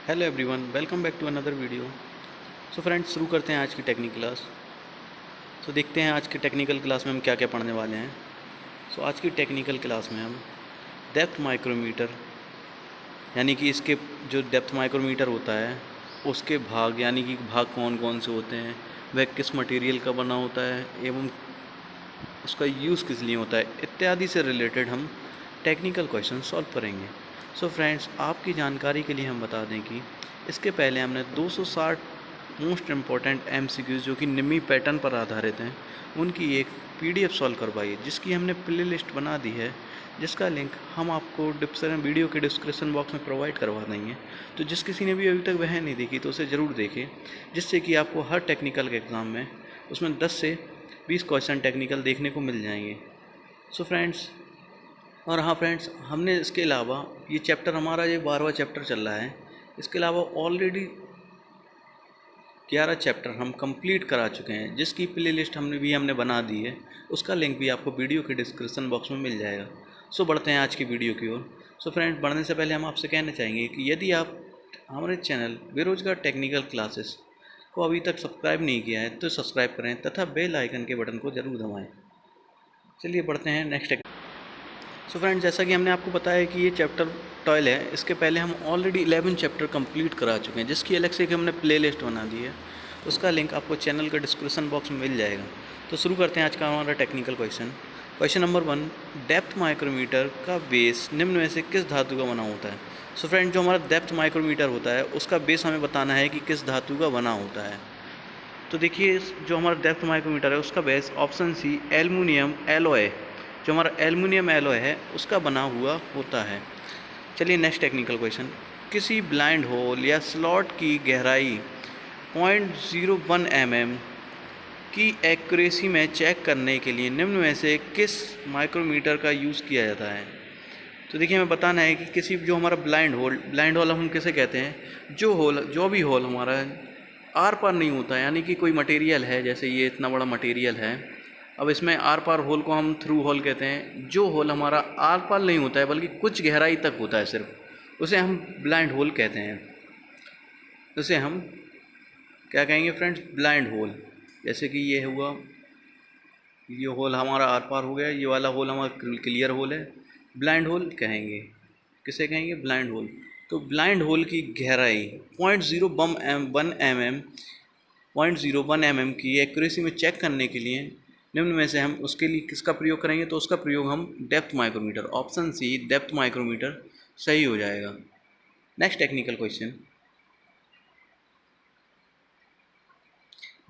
Hello everyone, welcome back to another video. So friends, शुरू करते हैं आज की टेक्निकल क्लास। तो देखते हैं आज की टेक्निकल क्लास में हम क्या क्या पढ़ने वाले हैं। सो आज की टेक्निकल क्लास में हम डेप्थ माइक्रोमीटर यानी कि इसके जो डेप्थ माइक्रोमीटर होता है उसके भाग यानी कि भाग कौन कौन से होते हैं, वह किस मटेरियल का बना होता है एवं उसका यूज़ किस लिए होता है इत्यादि से रिलेटेड हम टेक्निकल क्वेश्चन सॉल्व करेंगे। सो फ्रेंड्स, आपकी जानकारी के लिए हम बता दें कि इसके पहले हमने 260 मोस्ट इम्पॉर्टेंट एमसीक्यूज़ जो कि निम्मी पैटर्न पर आधारित हैं उनकी एक पीडीएफ सॉल्व करवाई है, जिसकी हमने प्ले लिस्ट बना दी है, जिसका लिंक हम आपको वीडियो के डिस्क्रिप्शन बॉक्स में प्रोवाइड करवा देंगे। तो जिस किसी ने भी अभी तक वह नहीं देखी तो उसे ज़रूर देखें, जिससे कि आपको हर टेक्निकल के एग्ज़ाम में उसमें 10 से 20 क्वेश्चन टेक्निकल देखने को मिल जाएंगे। सो फ्रेंड्स, और हाँ फ्रेंड्स, हमने इसके अलावा ये चैप्टर हमारा ये 12वां चैप्टर चल रहा है। इसके अलावा ऑलरेडी 11 चैप्टर हम कंप्लीट करा चुके हैं, जिसकी प्ले लिस्ट हमने बना दी है। उसका लिंक भी आपको वीडियो के डिस्क्रिप्शन बॉक्स में मिल जाएगा। सो बढ़ते हैं आज की वीडियो की ओर। सो फ्रेंड्स, बढ़ने से पहले हम आपसे कहना चाहेंगे कि यदि आप हमारे चैनल बेरोजगार टेक्निकल क्लासेस को अभी तक सब्सक्राइब नहीं किया है तो सब्सक्राइब करें तथा बेल आइकन के बटन को ज़रूर दबाएँ। चलिए बढ़ते हैं नेक्स्ट। सो फ्रेंड्स, जैसा कि हमने आपको बताया कि ये चैप्टर 12 है, इसके पहले हम ऑलरेडी 11 चैप्टर कंप्लीट करा चुके हैं, जिसकी अलग से एक हमने प्ले लिस्ट बना दी है। उसका लिंक आपको चैनल के डिस्क्रिप्शन बॉक्स में मिल जाएगा। तो शुरू करते हैं आज का हमारा technical question. Question number 1, depth micrometer का बेस निम्न में से किस धातु का बना होता है। सो फ्रेंड, जो हमारा डेप्थ माइक्रोमीटर होता है उसका बेस हमें बताना है कि किस धातु का बना होता है। तो देखिए, जो हमारा डेप्थ माइक्रोमीटर है उसका base option C aluminium alloy, जो हमारा एल्युमिनियम एलॉय है उसका बना हुआ होता है। चलिए नेक्स्ट टेक्निकल क्वेश्चन। किसी ब्लाइंड होल या स्लॉट की गहराई 0.01 mm की एक्यूरेसी में चेक करने के लिए निम्न में से किस माइक्रोमीटर का यूज़ किया जाता है। तो देखिए, हमें बताना है कि किसी जो हमारा ब्लाइंड होल हम किसे कहते हैं, जो भी होल हमारा आर पार नहीं होता है, यानी कि कोई मटेरियल है, जैसे ये इतना बड़ा मटेरियल है, अब इसमें आर पार होल को हम थ्रू होल कहते हैं। जो होल हमारा आर पार नहीं होता है बल्कि कुछ गहराई तक होता है सिर्फ, उसे हम ब्लाइंड होल कहते हैं। उसे हम क्या कहेंगे फ्रेंड्स, ब्लाइंड होल। जैसे कि ये हुआ, ये होल हमारा आर पार हो गया, ये वाला होल हमारा क्लियर होल है, ब्लाइंड होल कहेंगे। किसे कहेंगे, ब्लाइंड होल। तो ब्लाइंड होल की गहराई 0.01 mm की एक्यूरेसी में चेक करने के लिए निम्न में से हम उसके लिए किसका प्रयोग करेंगे, तो उसका प्रयोग हम depth micrometer, option C depth micrometer सही हो जाएगा। Next technical question.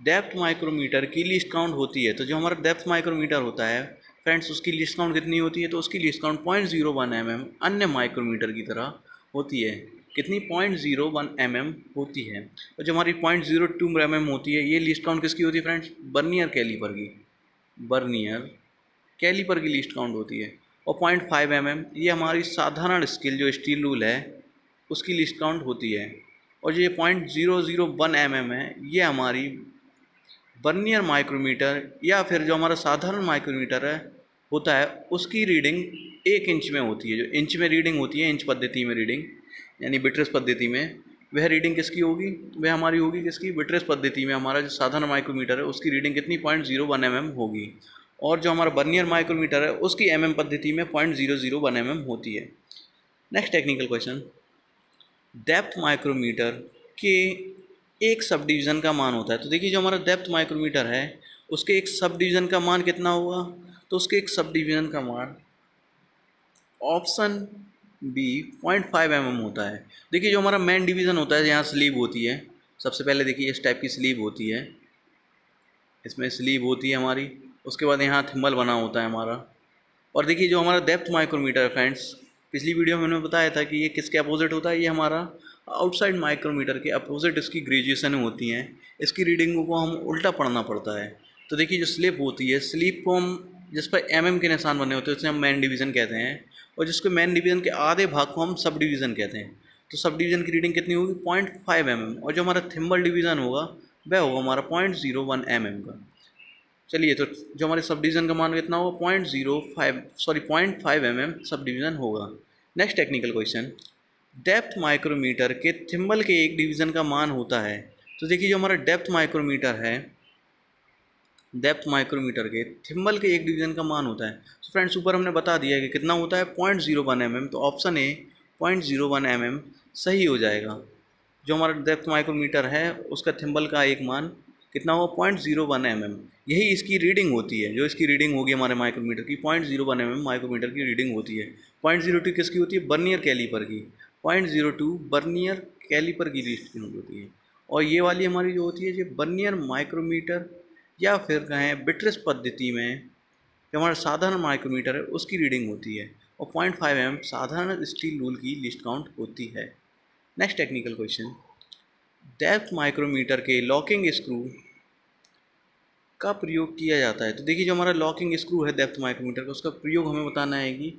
Depth micrometer की लीस्ट काउंट होती है, तो जो हमारा डेप्थ माइक्रोमीटर होता है फ्रेंड्स, उसकी लीस्ट काउंट कितनी होती है, तो उसकी लीस्ट काउंट 0.01 mm अन्य माइक्रोमीटर की तरह होती है। कितनी, 0.01 mm होती है। और जो हमारी 0.02 mm होती है, ये लीस्ट काउंट किसकी होती है फ्रेंड्स, बर्नियर कैलीपर की लीस्ट काउंट होती है। और 0.5 mm ये हमारी साधारण स्केल जो स्टील रूल है उसकी लीस्ट काउंट होती है। और जो ये 0.001 mm है, ये हमारी बर्नियर माइक्रोमीटर या फिर जो हमारा साधारण माइक्रोमीटर है होता है उसकी रीडिंग 1 इंच में होती है। जो इंच में रीडिंग होती है, इंच पद्धति में रीडिंग यानी बिट्रेस पद्धति में, वह रीडिंग किसकी होगी, वह हमारी होगी किसकी, बिट्रेस पद्धति में हमारा जो साधारण माइक्रोमीटर है उसकी रीडिंग कितनी, 0.01 mm होगी। और जो हमारा बर्नियर माइक्रोमीटर है उसकी mm पद्धति में 0.001 mm होती है। Next technical question. Depth micrometer के एक सब डिवीज़न का मान होता है। तो देखिए, जो हमारा डेप्थ माइक्रोमीटर है उसके एक सब डिवीज़न का मान कितना होगा, तो उसके एक सब डिवीज़न का मान ऑप्शन बी 0.5 mm होता है। देखिए, जो हमारा मेन डिवीज़न होता है, यहाँ स्लीव होती है, सबसे पहले देखिए इस टाइप की स्लीव होती है, इसमें स्लीव होती है हमारी, उसके बाद यहाँ थिम्बल बना होता है हमारा। और देखिए, जो हमारा डेप्थ माइक्रोमीटर है फ्रेंड्स, पिछली वीडियो में मैंने बताया था कि ये किसके अपोजिट होता है, ये हमारा आउटसाइड माइक्रोमीटर के अपोजिट इसकी ग्रेजुएशन होती हैं। इसकी रीडिंगों को हम उल्टा पढ़ना पड़ता है। तो देखिए, जो स्लिप होती है, स्लिप को हम जिस पर mm के निशान बने होते हैं उसे हम मेन डिवीज़न कहते हैं, और जिसको मेन डिवीज़न के आधे भाग को हम सब डिवीज़न कहते हैं। तो सब डिवीज़न की रीडिंग कितनी होगी, 0.5 mm, और जो हमारा थिम्बल डिवीज़न होगा वह होगा हमारा 0.01 mm का। चलिए, तो जो हमारे सब डिवीज़न का मान कितना होगा, 0.5 mm सब डिवीज़न होगा। Next technical question. Depth micrometer के थिम्बल के एक डिवीज़न का मान होता है। तो देखिए जो हमारा डेप्थ माइक्रोमीटर है, डेप्थ माइक्रोमीटर के थिम्बल के एक डिवीज़न का मान होता है। तो फ्रेंड्स ऊपर हमने बता दिया है कि कितना होता है 0.01 mm, तो ऑप्शन ए 0.01 mm सही हो जाएगा। जो हमारा डेप्थ माइक्रोमीटर है उसका थिम्बल का एक मान कितना होगा 0.01 mm, यही इसकी रीडिंग होती है। जो इसकी रीडिंग होगी हमारे माइक्रोमीटर की 0.01 mm माइक्रोमीटर की रीडिंग होती है। 0.02 किसकी होती है? बर्नियर कैलीपर की। 0.02 बर्नियर कैलीपर की रीडिंग होती है। और ये वाली हमारी जो होती है ये बर्नियर माइक्रोमीटर या फिर कहें बिट्रस पद्धति में जो हमारा साधारण माइक्रोमीटर है उसकी रीडिंग होती है। और 0.5 mm साधारण स्टील रूल की लिस्ट काउंट होती है। Next technical question, depth micrometer के लॉकिंग स्क्रू का प्रयोग किया जाता है। तो देखिए जो हमारा लॉकिंग स्क्रू है डेप्थ माइक्रोमीटर का, उसका प्रयोग हमें बताना है कि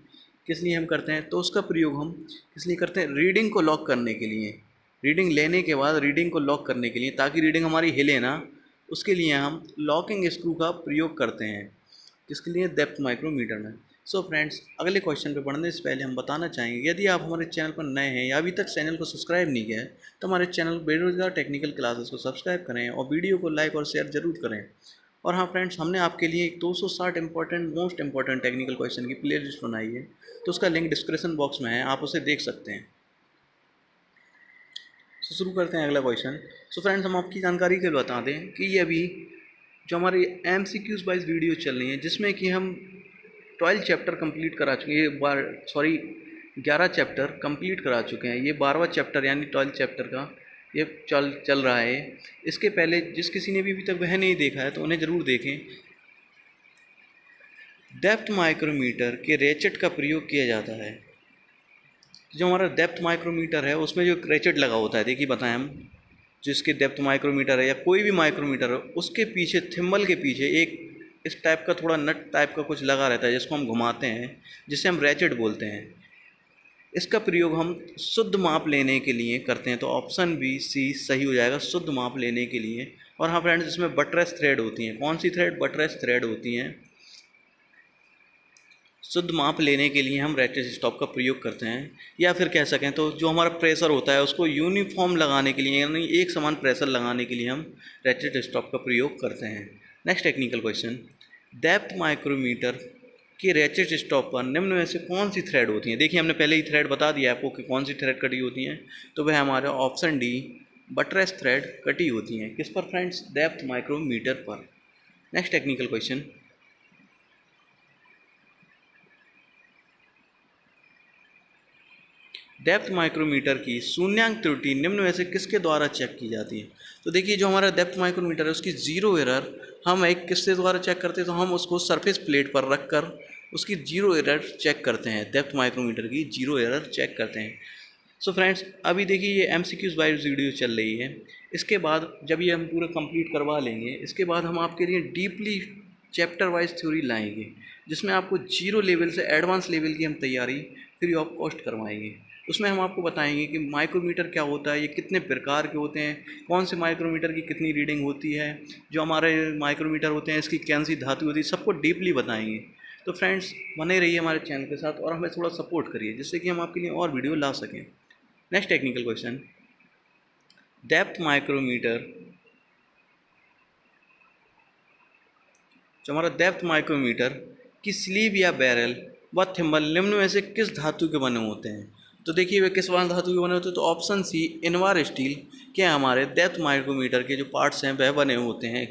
किस लिए हम करते हैं। तो उसका प्रयोग हम किस लिए करते हैं? रीडिंग को लॉक करने के लिए। रीडिंग लेने के बाद रीडिंग को लॉक करने के लिए, ताकि रीडिंग हमारी हिले ना, उसके लिए हम लॉकिंग स्क्रू का प्रयोग करते हैं। किसके लिए? डेप्थ माइक्रोमीटर में। सो फ्रेंड्स, अगले क्वेश्चन पे बढ़ने से पहले हम बताना चाहेंगे, यदि आप हमारे चैनल पर नए हैं या अभी तक चैनल को सब्सक्राइब नहीं किया है तो हमारे चैनल बेरोजगार टेक्निकल क्लासेस को सब्सक्राइब करें और वीडियो को लाइक और शेयर जरूर करें। और हाँ फ्रेंड्स, हमने आपके लिए एक 260 मोस्ट इंपॉर्टेंट टेक्निकल क्वेश्चन की प्ले लिस्ट बनाई है, तो उसका लिंक डिस्क्रिप्शन बॉक्स में है, आप उसे देख सकते हैं। तो शुरू करते हैं अगला क्वेश्चन। सो फ्रेंड्स, हम आपकी जानकारी के लिए बता दें कि ये अभी जो हमारी MCQs वाइज वीडियो चल रही है, जिसमें कि हम 12 चैप्टर कंप्लीट करा चुके हैं, 11 चैप्टर कंप्लीट करा चुके हैं। ये 12वां चैप्टर यानी 12 चैप्टर का ये चल रहा है। इसके पहले जिस किसी ने भी अभी तक वह नहीं देखा है तो उन्हें ज़रूर देखें। डेप्थ माइक्रोमीटर के रेचेट का प्रयोग किया जाता है। जो हमारा डेप्थ माइक्रोमीटर है उसमें जो रेचेट लगा होता है, देखिए बताएं हम, जिसके डेप्थ माइक्रोमीटर है या कोई भी माइक्रोमीटर है उसके पीछे, थिम्बल के पीछे एक इस टाइप का थोड़ा नट टाइप का कुछ लगा रहता है जिसको हम घुमाते हैं, जिसे हम रेचेट बोलते हैं। इसका प्रयोग हम शुद्ध माप लेने के लिए करते हैं। तो ऑप्शन बी सी सही हो जाएगा, शुद्ध माप लेने के लिए। और हाँ फ्रेंड्स, इसमें बटरेस थ्रेड होती हैं। कौन सी थ्रेड? बटरेस थ्रेड होती हैं। शुद्ध माप लेने के लिए हम रेचेट स्टॉप का प्रयोग करते हैं, या फिर कह सकें तो जो हमारा प्रेशर होता है उसको यूनिफॉर्म लगाने के लिए, यानी एक समान प्रेशर लगाने के लिए हम रेचेट स्टॉप का प्रयोग करते हैं। Next technical question, depth micrometer के रेचेट स्टॉप पर निम्न में से कौन सी थ्रेड होती हैं? देखिए हमने पहले ही थ्रेड बता दिया आपको कि कौन सी थ्रेड कटी होती हैं, तो वह हमारा ऑप्शन डी बटरेस थ्रेड कटी होती हैं। किस पर फ्रेंड्स? डेप्थ माइक्रोमीटर पर। Next technical question, depth micrometer की शून्यांक त्रुटि निम्न में से किसके द्वारा चेक की जाती है? तो देखिए जो हमारा डेप्थ माइक्रोमीटर है उसकी जीरो एरर हम एक किसके द्वारा चेक करते हैं? तो हम उसको सरफेस प्लेट पर रख कर उसकी जीरो एरर चेक करते हैं। डेप्थ माइक्रोमीटर की जीरो एरर चेक करते हैं। सो फ्रेंड्स, अभी देखिए ये MCQs वाइज वीडियो चल रही है। इसके बाद जब ये हम पूरा कंप्लीट करवा लेंगे, इसके बाद हम आपके लिए डीपली चैप्टर वाइज थ्योरी लाएंगे, जिसमें आपको जीरो लेवल से एडवांस लेवल की हम तैयारी फ्री ऑफ कॉस्ट करवाएंगे। उसमें हम आपको बताएंगे कि माइक्रोमीटर क्या होता है, ये कितने प्रकार के होते हैं, कौन से माइक्रोमीटर की कितनी रीडिंग होती है, जो हमारे माइक्रोमीटर होते हैं इसकी कौन सी धातु होती है, सबको डीपली बताएंगे। तो फ्रेंड्स, बने रहिए हमारे चैनल के साथ और हमें थोड़ा सपोर्ट करिए, जिससे कि हम आपके लिए और वीडियो ला सकें। Next technical question, depth micrometer, जो हमारा डेप्थ माइक्रोमीटर की स्लीव या बैरल व थिम्बल निम्न में से किस धातु के बने होते हैं? तो देखिए वे किस वाले धातु के बने होते हैं? तो ऑप्शन सी इनवार स्टील के हमारे डेप्थ माइक्रोमीटर के जो पार्ट्स हैं वह बने होते हैं।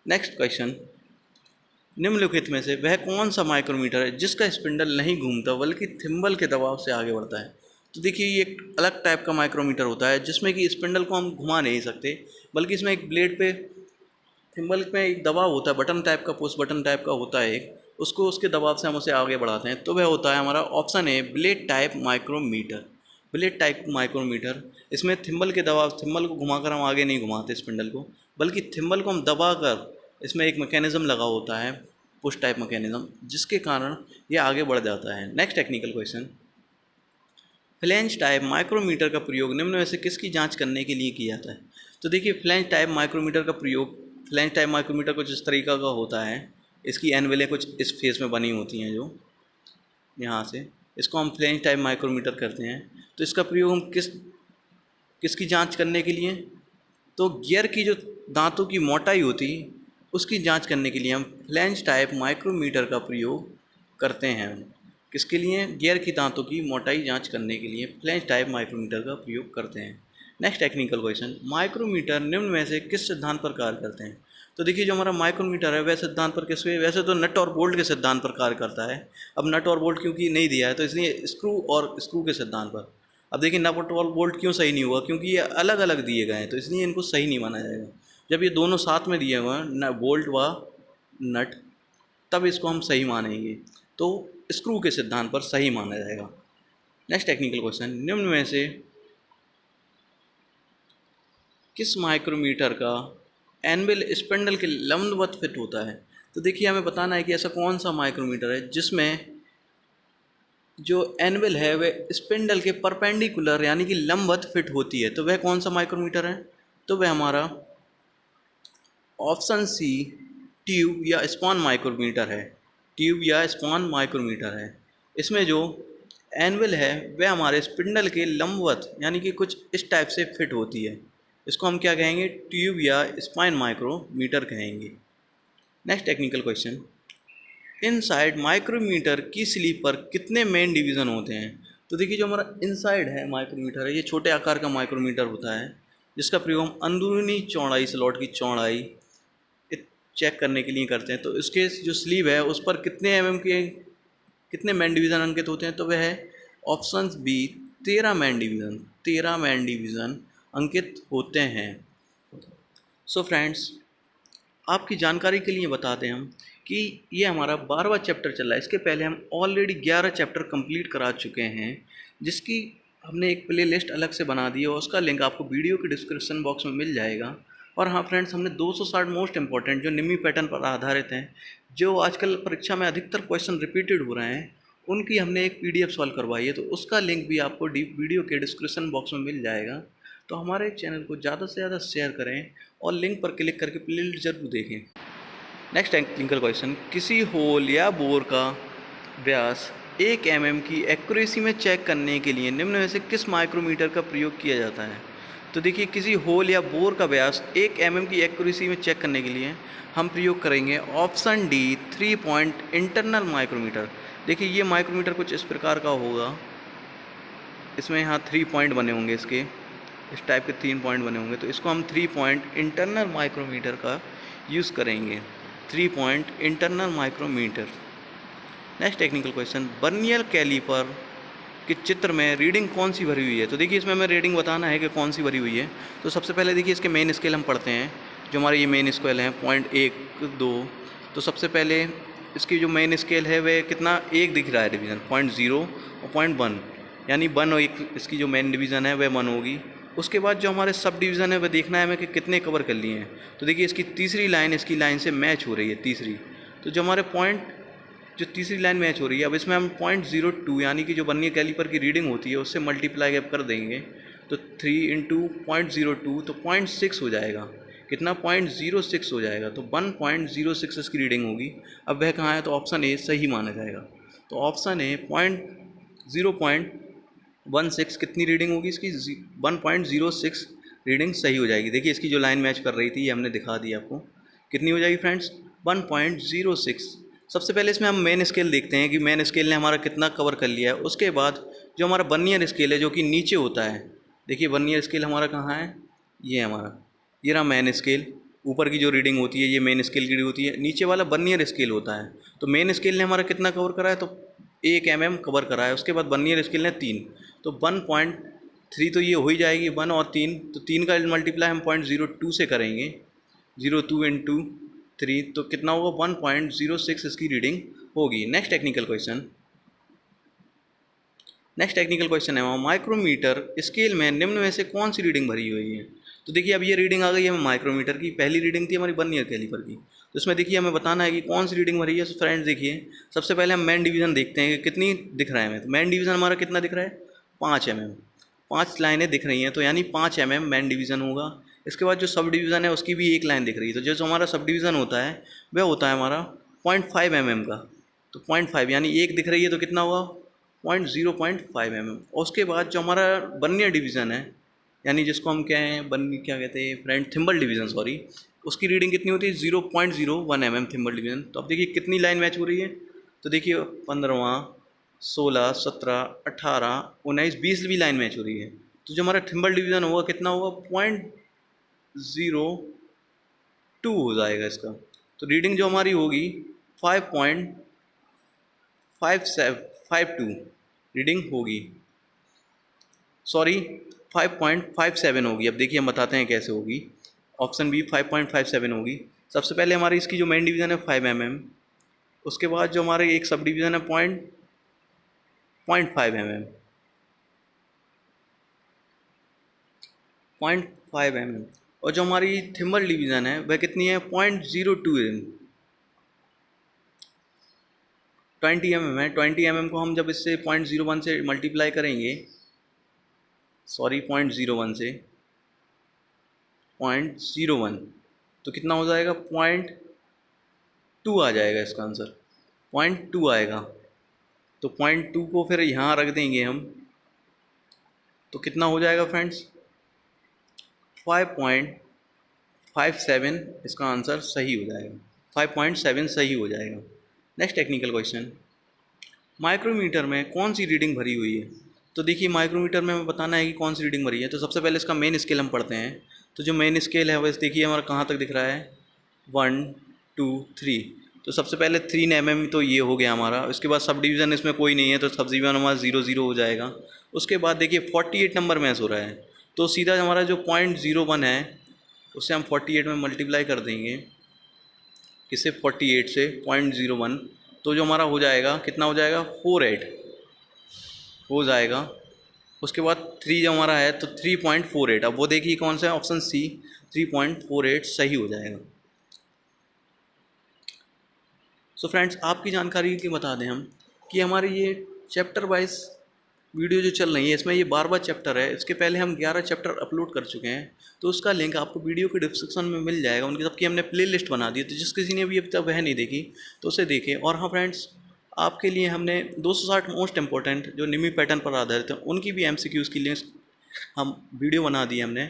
नेक्स्ट क्वेश्चन, निम्नलिखित में से वह कौन सा माइक्रोमीटर है जिसका स्पिंडल नहीं घूमता बल्कि थिम्बल के दबाव से आगे बढ़ता है? तो देखिए ये एक अलग टाइप का माइक्रोमीटर होता है जिसमें कि स्पिंडल को हम घुमा नहीं सकते, बल्कि इसमें एक ब्लेड पे थिम्बल में एक दबाव होता है, बटन टाइप का, पुश बटन टाइप का होता है एक, उसको उसके दबाव से हम उसे आगे बढ़ाते हैं। तो वह होता है हमारा option A blade type micrometer. Blade type micrometer, इसमें थिम्बल के दबाव, थिम्बल को घुमाकर हम आगे नहीं घुमाते स्पिंडल को, बल्कि थिम्बल को हम दबाकर, इसमें एक मैकेनिज्म लगा होता है, पुश टाइप मैकेनिज्म, जिसके कारण ये आगे बढ़ जाता है। Next technical question, flange type micrometer का प्रयोग निम्न में से किसकी जांच करने के लिए किया जाता है? तो देखिए फ्लैंज टाइप माइक्रोमीटर का प्रयोग, फ्लैंज टाइप माइक्रोमीटर कुछ इस तरीका का होता है, इसकी एनवेलें कुछ इस फेस में बनी होती हैं, जो यहाँ से इसको हम फ्लैंज टाइप माइक्रोमीटर करते हैं। तो इसका प्रयोग हम किसकी जांच करने के लिए, तो गियर की जो दांतों की मोटाई होती उसकी जांच करने के लिए हम फ्लैंज टाइप माइक्रोमीटर का प्रयोग करते हैं। किसके लिए, गियर की दांतों की मोटाई जांच करने के लिए फ्लैंज टाइप माइक्रोमीटर का प्रयोग करते हैं। नेक्स्ट टेक्निकल क्वेश्चन, माइक्रोमीटर निम्न में से किस सिद्धांत पर कार्य करते हैं। तो देखिए जो हमारा माइक्रोमीटर है वह सिद्धांत पर किस, वैसे तो नट और बोल्ट के सिद्धांत पर कार्य करता है। अब नट और बोल्ट क्योंकि नहीं दिया है तो इसलिए स्क्रू के सिद्धांत पर। अब देखिए नट और बोल्ट क्यों सही नहीं हुआ, क्योंकि ये अलग अलग दिए गए हैं तो इसलिए इनको सही नहीं माना जाएगा। जब ये दोनों साथ में दिए हुए हैं बोल्ट व नट, तब इसको हम सही मानेंगे, तो स्क्रू के सिद्धांत पर सही माना जाएगा। नेक्स्ट टेक्निकल क्वेश्चन, निम्न में से किस माइक्रोमीटर का एनविल स्पिंडल के लंबवत फिट होता है। तो देखिए हमें बताना है कि ऐसा कौन सा माइक्रोमीटर है जिसमें जो एनविल है वह स्पिंडल के परपेंडिकुलर यानी कि लंबवत फिट होती है। तो वह कौन सा माइक्रोमीटर है, तो वह हमारा ऑप्शन सी ट्यूब या स्पॉन माइक्रोमीटर है। ट्यूब या स्पॉन माइक्रोमीटर है। इसमें जो एनविल है वह हमारे स्पिंडल के लंबवत यानी कि कुछ इस टाइप से फिट होती है। इसको हम क्या कहेंगे, ट्यूब या स्पाइन माइक्रोमीटर कहेंगे। Next technical question, inside micrometer की स्लीव पर कितने मेन डिवीज़न होते हैं। तो देखिए जो हमारा इनसाइड है माइक्रोमीटर है, ये छोटे आकार का माइक्रोमीटर होता है जिसका प्रयोग हम अंदरूनी चौड़ाई स्लॉट की चौड़ाई चेक करने के लिए करते हैं। तो इसके जो स्लीव है उस पर कितने मैन डिवीज़न अंकित होते हैं, तो वह है option B 13 main division. 13 main division अंकित होते हैं। सो फ्रेंड्स, आपकी जानकारी के लिए बता दें हम कि ये हमारा 12वां चैप्टर चल रहा है। इसके पहले हम ऑलरेडी 11 चैप्टर कंप्लीट करा चुके हैं, जिसकी हमने एक प्ले लिस्ट अलग से बना दी है और उसका लिंक आपको वीडियो के डिस्क्रिप्शन बॉक्स में मिल जाएगा। और हाँ फ्रेंड्स, हमने 260 मोस्ट इंपॉर्टेंट जो निमी पैटर्न पर आधारित हैं, जो आजकल परीक्षा में अधिकतर क्वेश्चन रिपीटेड हो रहे हैं, उनकी हमने एक PDF सॉल्व करवाई है। तो उसका लिंक भी आपको वीडियो के डिस्क्रिप्शन बॉक्स में मिल जाएगा। तो हमारे चैनल को ज़्यादा से ज़्यादा शेयर करें और लिंक पर क्लिक करके प्लेलिस्ट जरूर देखें। नेक्स्ट टेक्निकल क्वेश्चन, किसी होल या बोर का व्यास 1 mm की एक्यूरेसी में चेक करने के लिए निम्न में से किस माइक्रोमीटर का प्रयोग किया जाता है। तो देखिए किसी होल या बोर का व्यास 1 mm की एक्यूरेसी में चेक करने के लिए हम प्रयोग करेंगे option D 3 point internal micrometer. देखिए ये माइक्रोमीटर कुछ इस प्रकार का होगा, इसमें यहाँ 3 पॉइंट बने होंगे, इसके इस टाइप के 3 पॉइंट बने होंगे। तो इसको हम 3 पॉइंट इंटरनल माइक्रोमीटर का यूज़ करेंगे। 3 point internal micrometer. Next technical question, vernier caliper के चित्र में रीडिंग कौन सी भरी हुई है। तो देखिए इसमें हमें रीडिंग बताना है कि कौन सी भरी हुई है। तो सबसे पहले देखिए इसके मेन स्केल हम पढ़ते हैं। जो हमारे ये मेन स्केल हैं 0.1, 2। तो सबसे पहले इसकी जो मेन स्केल है वह कितना, 1 दिख रहा है डिवीज़न, 0.0 और 0.1, यानी 1 और 1 इसकी जो मेन डिवीज़न है वह 1 होगी। उसके बाद जो हमारे सब डिवीज़न है वह देखना है हमें कि कितने कवर कर लिए हैं। तो देखिए इसकी तीसरी लाइन इसकी लाइन से मैच हो रही है, तीसरी। तो जो हमारे जो तीसरी लाइन मैच हो रही है, अब इसमें हम 0.02 यानी कि जो बर्नियर कैलीपर की रीडिंग होती है उससे मल्टीप्लाई अप कर देंगे। तो 3 × 0.02 तो 0.6 हो जाएगा। कितना, 0.06 हो जाएगा। तो 1.06 इसकी रीडिंग होगी। अब वह कहाँ है, तो ऑप्शन ए सही माना जाएगा। तो ऑप्शन ए 0.16 कितनी रीडिंग होगी इसकी, 1.06 रीडिंग सही हो जाएगी। देखिए इसकी जो लाइन मैच कर रही थी ये हमने दिखा दी आपको, कितनी हो जाएगी फ्रेंड्स, 1.06। सबसे पहले इसमें हम मेन स्केल देखते हैं कि मेन स्केल ने हमारा कितना कवर कर लिया है। उसके बाद जो हमारा बर्नियर स्केल है जो कि नीचे होता है, देखिए बर्नियर स्केल हमारा कहाँ है, ये हमारा, ये रहा मेन स्केल। ऊपर की जो रीडिंग होती है ये मेन स्केल की रीडिंग होती है, नीचे वाला बर्नियर स्केल होता है। तो मेन स्केल ने हमारा कितना कवर करा है, तो 1 mm कवर करा है। उसके बाद बर्नियर स्केल ने 3, तो 1.3 तो ये हो ही जाएगी, 1 और 3, तो 3 का मल्टीप्लाई हम 0.02 से करेंगे, 0.2 × 3, तो कितना होगा, 1.06 इसकी रीडिंग होगी। नेक्स्ट टेक्निकल क्वेश्चन है माइक्रोमीटर स्केल में निम्न में से कौन सी रीडिंग भरी हुई है। तो देखिए अब ये रीडिंग आ गई है माइक्रोमीटर की, पहली रीडिंग थी हमारी बर्नियर कैलीपर की। तो इसमें देखिए हमें बताना है कि कौन सी रीडिंग भरी है। तो फ्रेंड्स देखिए सबसे पहले हम मेन डिवीज़न देखते हैं कि कितनी दिख रहा है हमें। तो मेन डिवीज़न हमारा कितना दिख रहा है, 5 mm, 5 लाइनें दिख रही हैं, तो यानी 5 mm मेन डिवीज़न होगा। इसके बाद जो सब डिवीज़न है उसकी भी 1 लाइन दिख रही है। तो जो हमारा सब डिवीज़न होता है वह होता है हमारा 0.5 mm का। तो 0.5 यानी 1 दिख रही है तो कितना होगा, 0.5 mm। और उसके बाद जो हमारा बर्नियर डिवीज़न है, यानी जिसको हम क्या कहते हैं फ्रेंड, थिम्बल डिवीज़न सॉरी, उसकी रीडिंग कितनी होती है 0.01 mm थिम्बल डिवीज़न। तो अब देखिए कितनी लाइन मैच हो रही है, तो देखिए 15वां, 16, 17, 18, 19, 20 भी लाइन मैच हो रही है। तो जो हमारा थिम्बल डिवीज़न होगा कितना होगा 0.02 हो जाएगा इसका। तो रीडिंग जो हमारी होगी 5.52 रीडिंग होगी, सॉरी 5.57 होगी। अब देखिए हम बताते हैं कैसे होगी। ऑप्शन बी 5.57 होगी। सबसे पहले हमारी इसकी जो मेन डिवीज़न है 5 mm, उसके बाद जो हमारे एक सब डिवीज़न है 0.5 mm, 0.5 mm, और जो हमारी थिम्बल डिवीज़न है वह कितनी है 0.02 mm, 20 mm है। 20 mm को हम जब इससे 0.01 से मल्टीप्लाई करेंगे, सॉरी 0.01 से 0.01, तो कितना हो जाएगा 0.2 आ जाएगा इसका आंसर, 0.2 आएगा। तो 0.2 को फिर यहाँ रख देंगे हम, तो कितना हो जाएगा फ्रेंड्स 5.57, इसका आंसर सही हो जाएगा, 5.7 सही हो जाएगा। नेक्स्ट टेक्निकल क्वेश्चन, माइक्रोमीटर में कौन सी रीडिंग भरी हुई है। तो देखिए माइक्रोमीटर में हमें बताना है कि कौन सी रीडिंग भरी है। तो सबसे पहले इसका मेन स्केल हम पढ़ते हैं। तो जो मेन स्केल है वह देखिए हमारा कहाँ तक दिख रहा है 1, 2, 3। तो सबसे पहले 3 mm तो ये हो गया हमारा। उसके बाद सब डिवीज़न इसमें कोई नहीं है, तो सब डिवीज़न हमारा 0, 0 हो जाएगा। उसके बाद देखिए 48 नंबर मैच हो रहा है, तो सीधा हमारा जो 0.01 है उससे हम 48 में मल्टीप्लाई कर देंगे, किससे 48 से 0.01, तो जो हमारा हो जाएगा कितना हो जाएगा 48 हो जाएगा। उसके बाद 3 जो हमारा है तो 3.48, अब वो देखिए कौन सा है, ऑप्शन सी 3.48 सही हो जाएगा। सो फ्रेंड्स आपकी जानकारी के बता दें हम कि हमारे ये चैप्टर वाइज वीडियो जो चल रही है इसमें ये 12वां चैप्टर है। इसके पहले हम 11 चैप्टर अपलोड कर चुके हैं, तो उसका लिंक आपको वीडियो के डिस्क्रिप्शन में मिल जाएगा। उनकी सबकी हमने प्ले लिस्ट बना दी है, तो जिस किसी ने भी अभी तक वह नहीं देखी तो उसे देखें। और हाँ फ्रेंड्स, आपके लिए हमने 260 मोस्ट इंपॉर्टेंट जो निमी पैटर्न पर आधारित है उनकी भी MCQs की लिस्ट हम वीडियो बना दी हमने,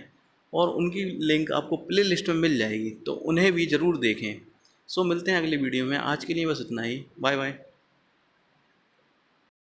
और उनकी लिंक आपको प्ले लिस्ट में मिल जाएगी, तो उन्हें भी ज़रूर देखें। सो मिलते हैं अगली वीडियो में। आज के लिए बस इतना ही, बाय बाय।